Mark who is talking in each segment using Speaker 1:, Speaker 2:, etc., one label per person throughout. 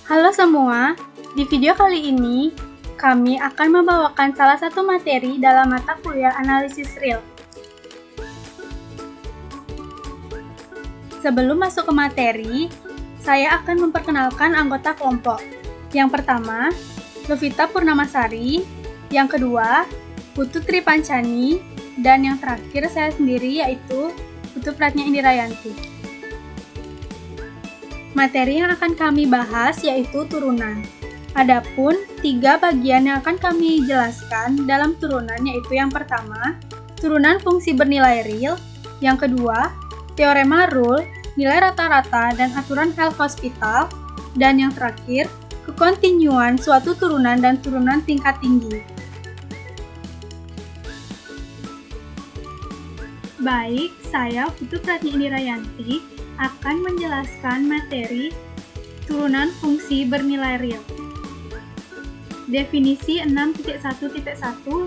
Speaker 1: Halo semua, di video kali ini kami akan membawakan salah satu materi dalam mata kuliah analisis real. Sebelum masuk ke materi, saya akan memperkenalkan anggota kelompok. Yang pertama, Lovita Purnamasari, yang kedua, Putu Tripancani, dan yang terakhir saya sendiri yaitu Putu Pratnya Indirayanti. Materi yang akan kami bahas yaitu turunan. Adapun 3 bagian yang akan kami jelaskan dalam turunan yaitu yang pertama, turunan fungsi bernilai real, yang kedua, teorema rule, nilai rata-rata dan aturan L-Hospital, dan yang terakhir, kekontinuan suatu turunan dan turunan tingkat tinggi. Baik, saya Putu Pratnya Indirayanti akan menjelaskan materi turunan fungsi bernilai real. Definisi 6.1.1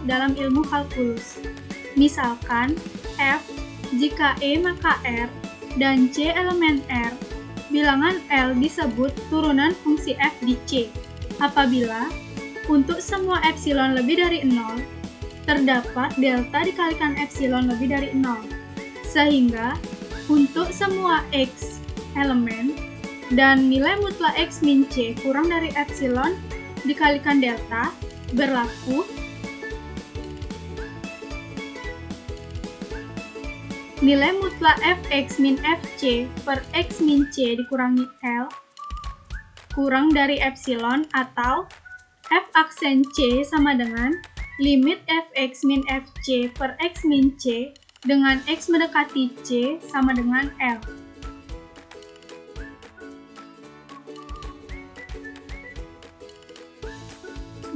Speaker 1: dalam ilmu kalkulus. Misalkan, F, jika E maka R, dan C elemen R, bilangan L disebut turunan fungsi F di C, apabila untuk semua epsilon lebih dari 0, terdapat delta dikalikan epsilon lebih dari 0, sehingga untuk semua X elemen dan nilai mutlak X min C kurang dari epsilon dikalikan delta berlaku nilai mutlak Fx min Fc per X min C dikurangi L kurang dari epsilon atau F aksen C sama dengan limit Fx min Fc per X min C dengan X mendekati C sama dengan L.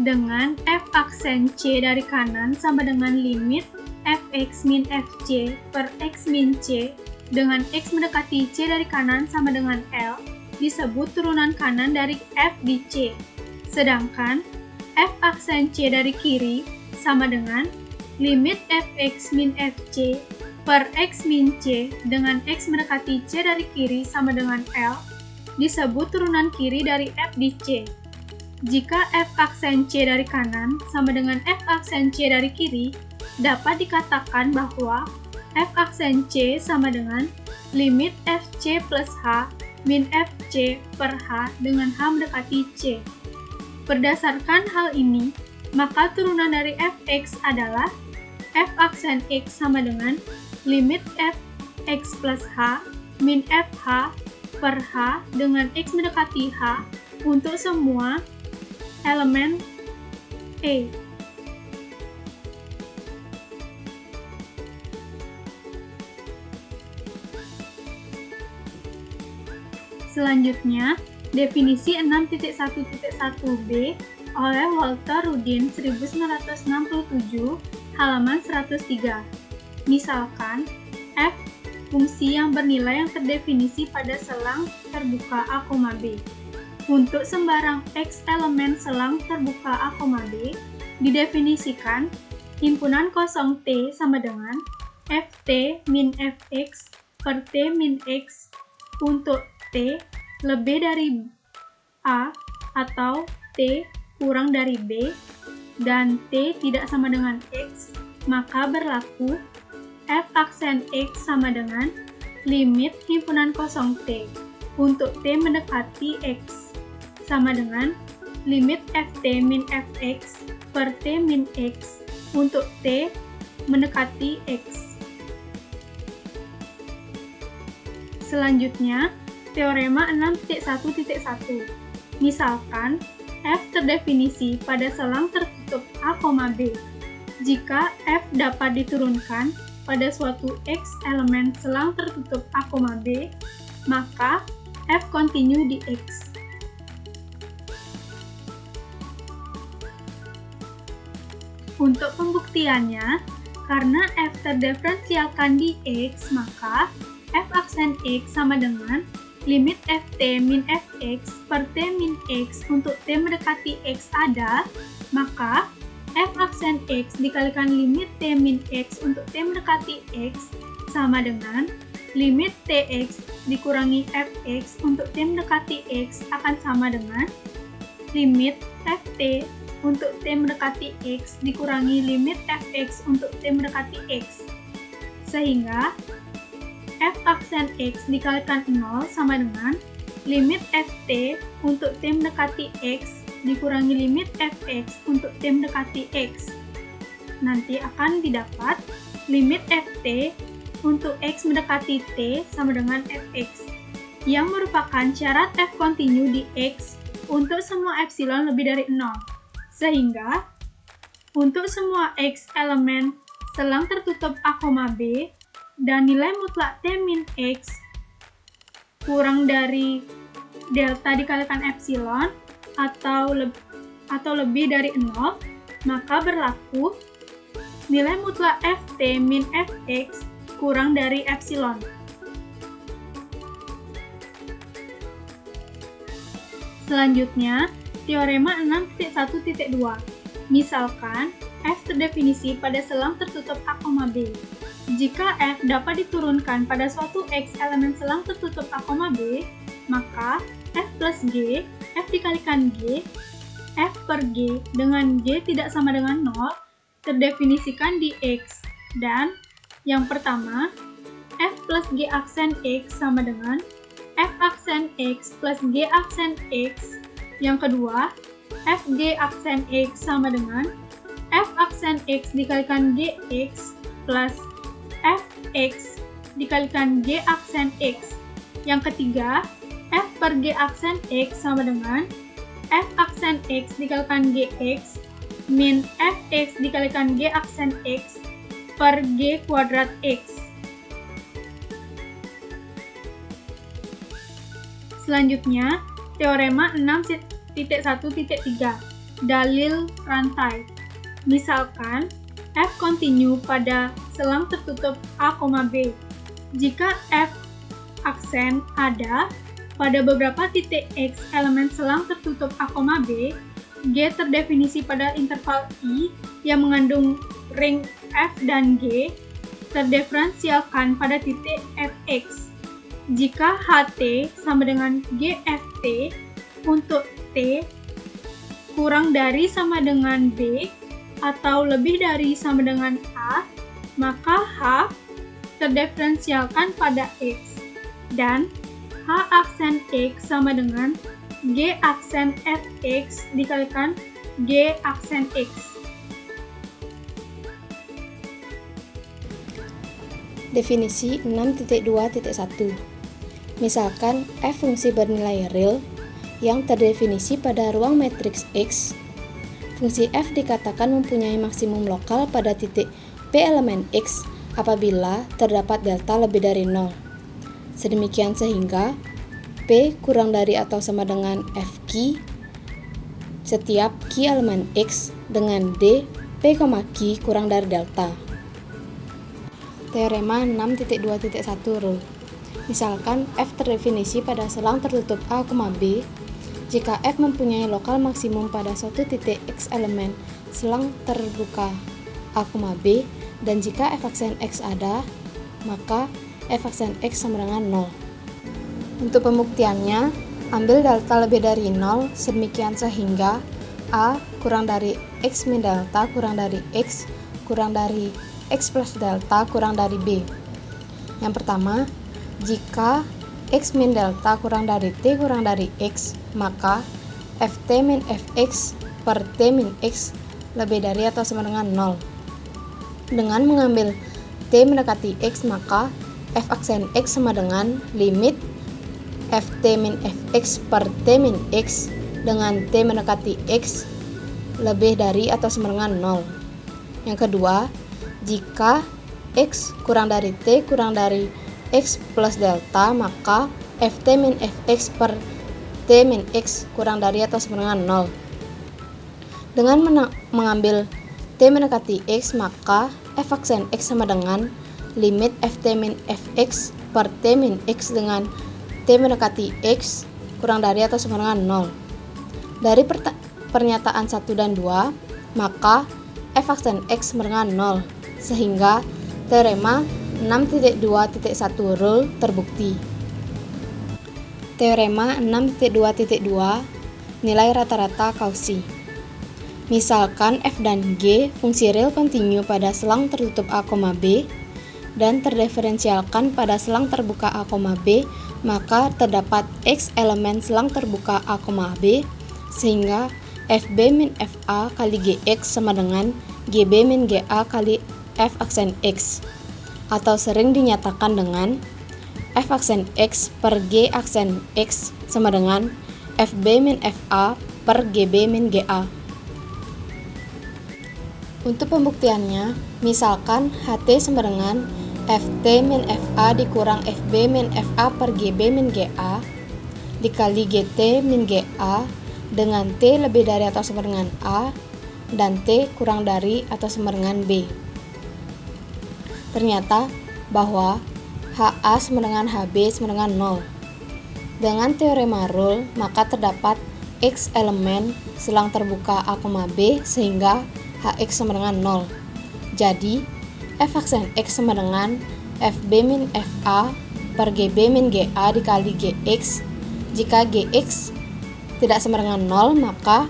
Speaker 1: Dengan F aksen C dari kanan sama dengan limit Fx min Fc per X min C dengan X mendekati C dari kanan sama dengan L disebut turunan kanan dari F di C. Sedangkan F aksen C dari kiri sama dengan limit Fx min Fc per X min C dengan X mendekati C dari kiri sama dengan L disebut turunan kiri dari F di C. Jika F aksen C dari kanan sama dengan F aksen C dari kiri, dapat dikatakan bahwa F aksen C sama dengan limit Fc plus H min Fc per H dengan H mendekati C. Berdasarkan hal ini, maka turunan dari Fx adalah F aksen X sama dengan limit Fx plus H min Fh per H dengan X mendekati H untuk semua elemen E. Selanjutnya, definisi 6.1.1b oleh Walter Rudin 1967 halaman 103. Misalkan, F fungsi yang bernilai yang terdefinisi pada selang terbuka A, B. Untuk sembarang X elemen selang terbuka A, B didefinisikan himpunan kosong T sama dengan Ft min Fx per T min X untuk T lebih dari A atau T kurang dari B dan T tidak sama dengan X, maka berlaku F aksen X sama dengan limit himpunan kosong T untuk T mendekati X sama dengan limit Ft min Fx per T min X untuk T mendekati X. Selanjutnya, teorema 6.1.1. Misalkan, F terdefinisi pada selang tertutup A, B. Jika F dapat diturunkan pada suatu X elemen selang tertutup A, B, maka F kontinu di X. Untuk pembuktiannya, karena F terdiferensialkan di X, maka F aksen X sama dengan limit Ft min Fx per T min X untuk T mendekati X ada, maka F aksen X dikalikan limit T min X untuk T mendekati X sama dengan limit Tx dikurangi Fx untuk T mendekati X akan sama dengan limit Ft untuk T mendekati X dikurangi limit Fx untuk T mendekati X. Sehingga F aksen X dikalikan 0 sama dengan limit Ft untuk T mendekati X dikurangi limit Fx untuk T mendekati X. Nanti akan didapat limit Ft untuk X mendekati T sama dengan Fx, yang merupakan syarat F kontinu di X untuk semua epsilon lebih dari 0. Sehingga, untuk semua X elemen selang tertutup A, B, dan nilai mutlak T min X kurang dari delta dikalikan epsilon atau lebih dari 0, maka berlaku nilai mutlak Ft min Fx kurang dari epsilon. Selanjutnya, teorema 6.1.2. Misalkan, F terdefinisi pada selang tertutup A, B. Jika F dapat diturunkan pada suatu X elemen selang tertutup A, B, maka F plus G, F dikalikan G, F per G dengan G tidak sama dengan 0, terdefinisikan di X. Dan yang pertama, F plus G aksen X sama dengan F aksen X plus G aksen X. Yang kedua, Fg aksen X sama dengan F aksen X dikalikan Gx plus Fx dikalikan G aksen X. Yang ketiga, F per G aksen X sama dengan F aksen X dikalikan Gx min Fx dikalikan G aksen X per G kuadrat X. Selanjutnya, teorema 6.1.3, dalil rantai. Misalkan, F kontinu pada selang tertutup A, B. Jika F aksen ada pada beberapa titik X elemen selang tertutup A, B, G terdefinisi pada interval I yang mengandung ring F dan G terdiferensialkan pada titik Fx. Jika Ht sama dengan Gft untuk T kurang dari sama dengan B atau lebih dari sama dengan A, maka H terdiferensialkan pada X, dan H aksen X sama dengan G aksen Fx dikalikan G aksen X.
Speaker 2: Definisi 6.2.1. Misalkan F fungsi bernilai real yang terdefinisi pada ruang matriks X. Fungsi F dikatakan mempunyai maksimum lokal pada titik P elemen X apabila terdapat delta lebih dari 0. Sedemikian sehingga P kurang dari atau sama dengan Fq setiap Q elemen X dengan D P, Q kurang dari delta. Teorema 6.2.1 rule. Misalkan F terdefinisi pada selang tertutup A, B, jika F mempunyai lokal maksimum pada suatu titik X elemen selang terbuka A, B, dan jika F aksen X ada, maka F aksen X sama dengan 0. Untuk pembuktiannya, ambil delta lebih dari 0, sedemikian sehingga A kurang dari X min delta kurang dari X kurang dari X plus delta kurang dari B. Yang pertama, jika X min delta kurang dari T kurang dari X, maka Ft min Fx per T min X lebih dari atau sama dengan 0. Dengan mengambil T mendekati X, maka F aksen X sama dengan limit Ft min Fx per T min X dengan T mendekati X lebih dari atau sama dengan 0. Yang kedua, jika X kurang dari T kurang dari X plus delta, maka Ft min Fx per T min X kurang dari atau sama dengan 0. Dengan mengambil T mendekati X, maka F aksen X sama dengan limit Ft min Fx per T min X dengan T mendekati X kurang dari atau sama dengan 0. Dari pernyataan 1 dan 2, maka F aksen X sama dengan 0, sehingga teorema 6.2.1 rule terbukti. Teorema 6.2.2 nilai rata-rata Cauchy. Misalkan f dan g fungsi real kontinu pada selang tertutup a, b dan terdiferensialkan pada selang terbuka a, b, maka terdapat x elemen selang terbuka a, b sehingga fb min fa kali gx sama dengan gb min ga kali f aksen x, atau sering dinyatakan dengan f aksen x per g aksen x sama dengan fb min fa per gb min ga. Untuk pembuktiannya, misalkan ht sama dengan ft min fa dikurang fb min fa per gb min ga dikali gt min ga dengan t lebih dari atau sama dengan a dan t kurang dari atau sama dengan b. Ternyata bahwa HA sama dengan HB sama dengan 0. Dengan teorema rule, maka terdapat X elemen selang terbuka A, B sehingga HX sama dengan 0. Jadi, F aksen X sama dengan FB min FA per GB min GA dikali GX. Jika GX tidak sama dengan 0, maka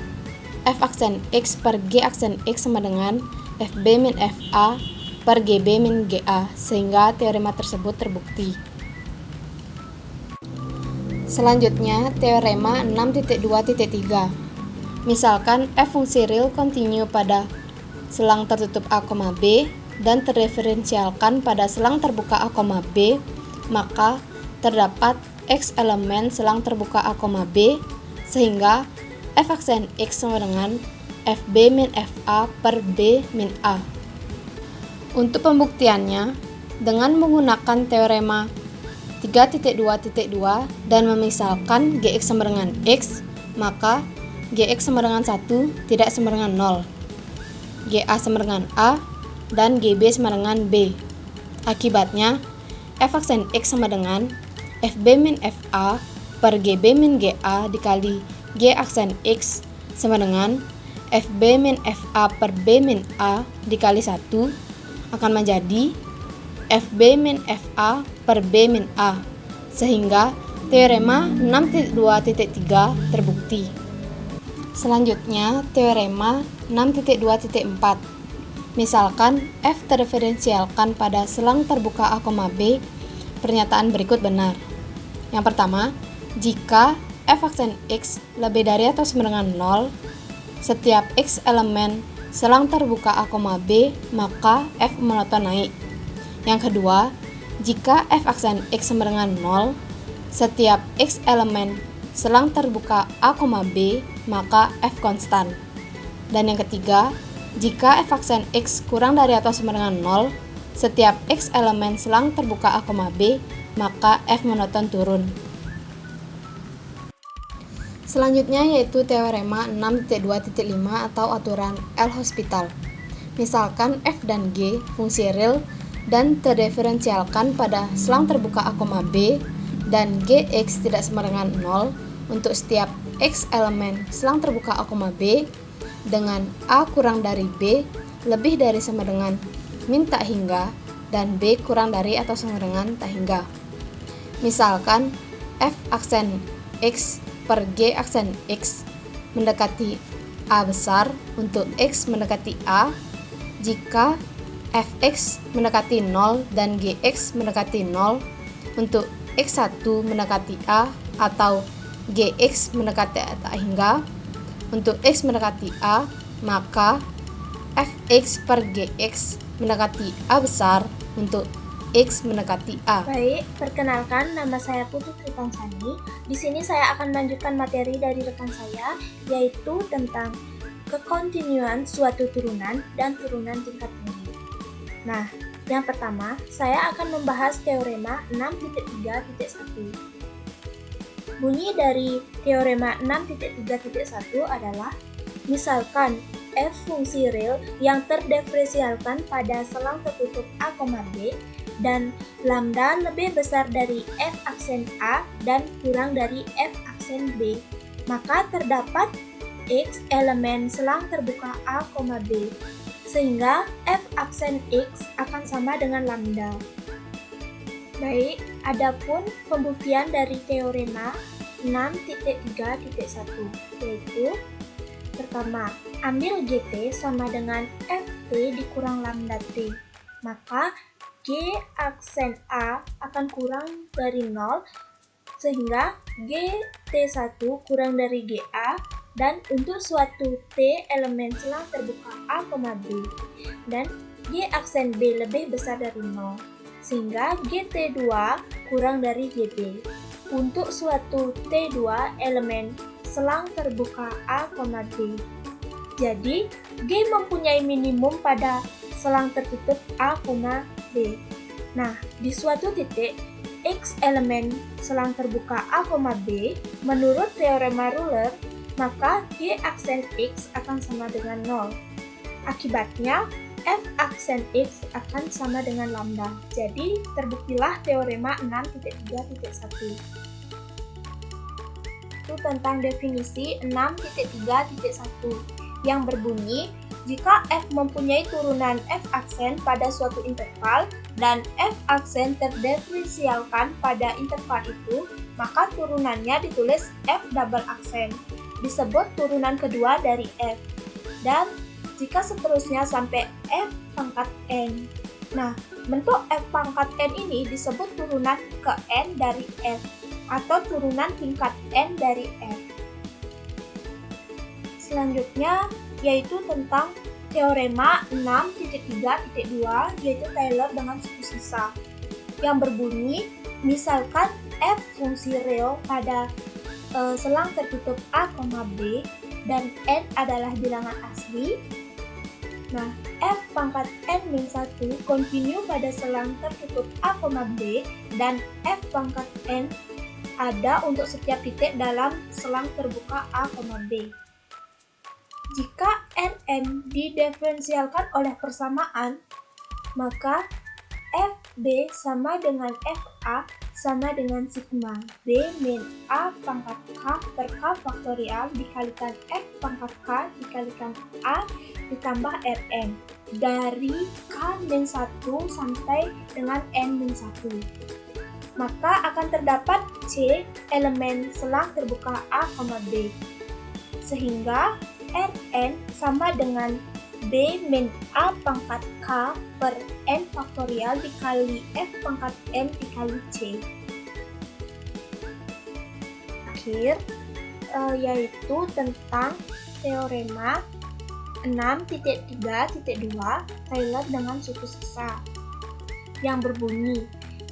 Speaker 2: F aksen X per G aksen X sama dengan FB min FA per GB min GA, sehingga teorema tersebut terbukti. Selanjutnya, teorema 6.2.3. Misalkan f fungsi real kontinu pada selang tertutup a, b dan terdiferensialkan pada selang terbuka a, b, maka terdapat x elemen selang terbuka a, b sehingga f aksen x sama dengan fb min fa per b min a. Untuk pembuktiannya, dengan menggunakan teorema 3.2.2 dan memisalkan gx sama dengan x, maka gx sama dengan 1 tidak sama dengan 0, ga sama dengan a, dan gb sama dengan b. Akibatnya, f aksen x sama dengan fb min fa per gb min ga dikali g aksen x sama dengan fb min fa per b min a dikali 1 akan menjadi fb min fa per b min a, sehingga teorema 6.2.3 terbukti. Selanjutnya, teorema 6.2.4. Misalkan f terdiferensialkan pada selang terbuka a, b, pernyataan berikut benar. Yang pertama, jika f aksen x lebih dari atau sama dengan 0, setiap x elemen selang terbuka a, b, maka f monoton naik. Yang kedua, jika f aksen x sama dengan 0, setiap x elemen selang terbuka a, b, maka f konstan. Dan yang ketiga, jika f aksen x kurang dari atau sama dengan 0, setiap x elemen selang terbuka a, b, maka f monoton turun. Selanjutnya yaitu teorema 6.2.5 atau aturan L-Hospital. Misalkan f dan g fungsi real dan terdiferensialkan pada selang terbuka a, b dan gx tidak sama dengan 0 untuk setiap x elemen selang terbuka a, b dengan a kurang dari b lebih dari sama dengan min tak hingga dan b kurang dari atau sama dengan tak hingga. Misalkan f aksen x per g aksen x mendekati a besar untuk x mendekati a jika fx mendekati 0 dan gx mendekati 0 untuk x1 mendekati a atau gx mendekati tak hingga untuk x mendekati a, maka fx per gx mendekati a besar untuk X mendekati A.
Speaker 3: Baik, perkenalkan nama saya Putri Tritansani. Di sini saya akan melanjutkan materi dari rekan saya, yaitu tentang kekontinuan suatu turunan dan turunan tingkat tinggi. Nah, yang pertama, saya akan membahas teorema 6.3.1. Bunyi dari teorema 6.3.1 adalah, misalkan f fungsi real yang terdiferensialkan pada selang tertutup a, b dan lambda lebih besar dari f aksen a dan kurang dari f aksen b, maka terdapat x elemen selang terbuka a, b, sehingga f aksen x akan sama dengan lambda. Baik, adapun pembuktian dari teorema 6.3.1 yaitu pertama, ambil GT sama dengan FT dikurang lambda T. Maka G aksen A akan kurang dari 0 sehingga GT1 kurang dari GA dan untuk suatu T elemen selang terbuka A, B dan G aksen B lebih besar dari 0 sehingga GT2 kurang dari GB untuk suatu T2 elemen selang terbuka A, B. Jadi, G mempunyai minimum pada selang tertutup A, B. Nah, di suatu titik, X elemen selang terbuka A, B, menurut teorema Ruler, maka G aksen X akan sama dengan 0. Akibatnya, F aksen X akan sama dengan lambda. Jadi, terbuktilah teorema 6.3.1. Itu tentang definisi 6.3.1 yang berbunyi, jika F mempunyai turunan F aksen pada suatu interval dan F aksen terdiferensialkan pada interval itu, maka turunannya ditulis F double aksen, disebut turunan kedua dari F. Dan jika seterusnya sampai F pangkat N. Nah, bentuk F pangkat N ini disebut turunan ke N dari F atau turunan tingkat N dari F. Selanjutnya yaitu tentang teorema 6.3.2 yaitu Taylor dengan suku sisa yang berbunyi, misalkan F fungsi real pada selang tertutup A, B dan N adalah bilangan asli. Nah, F pangkat N-1 kontinu pada selang tertutup A, B dan F pangkat N ada untuk setiap titik dalam selang terbuka A, B. Jika Rn didiferensialkan oleh persamaan, maka Fb sama dengan Fa sama dengan sigma B min A pangkat K per K faktorial dikalikan F pangkat K dikalikan A ditambah Rn dari K-1 sampai dengan N-1. Maka akan terdapat C elemen selang terbuka A, B. Sehingga Rn sama dengan B min A pangkat K per N faktorial dikali F pangkat N dikali C. Akhir, yaitu tentang teorema 6.3.2 Taylor dengan suku sisa yang berbunyi,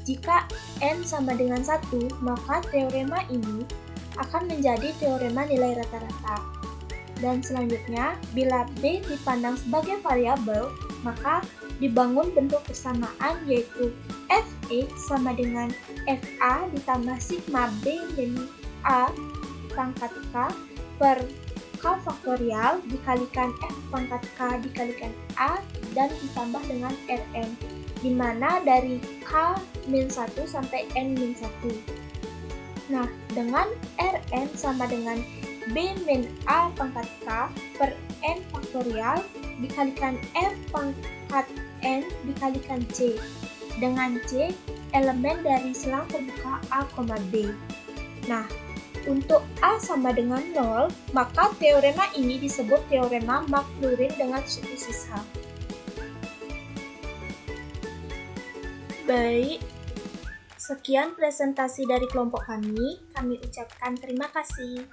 Speaker 3: jika N sama dengan 1, maka teorema ini akan menjadi teorema nilai rata-rata. Dan selanjutnya, bila B dipandang sebagai variabel, maka dibangun bentuk persamaan yaitu Fa sama dengan Fa ditambah sigma B min A pangkat K per K faktorial dikalikan F pangkat K dikalikan A dan ditambah dengan Rn, di mana dari K-1 sampai N-1. Nah, dengan Rn sama dengan B min A pangkat K per N faktorial dikalikan F pangkat N dikalikan C, dengan C elemen dari selang terbuka A, B. Nah, untuk A sama dengan 0, maka teorema ini disebut teorema Maclaurin dengan suku sisa. Baik, sekian presentasi dari kelompok kami ucapkan terima kasih.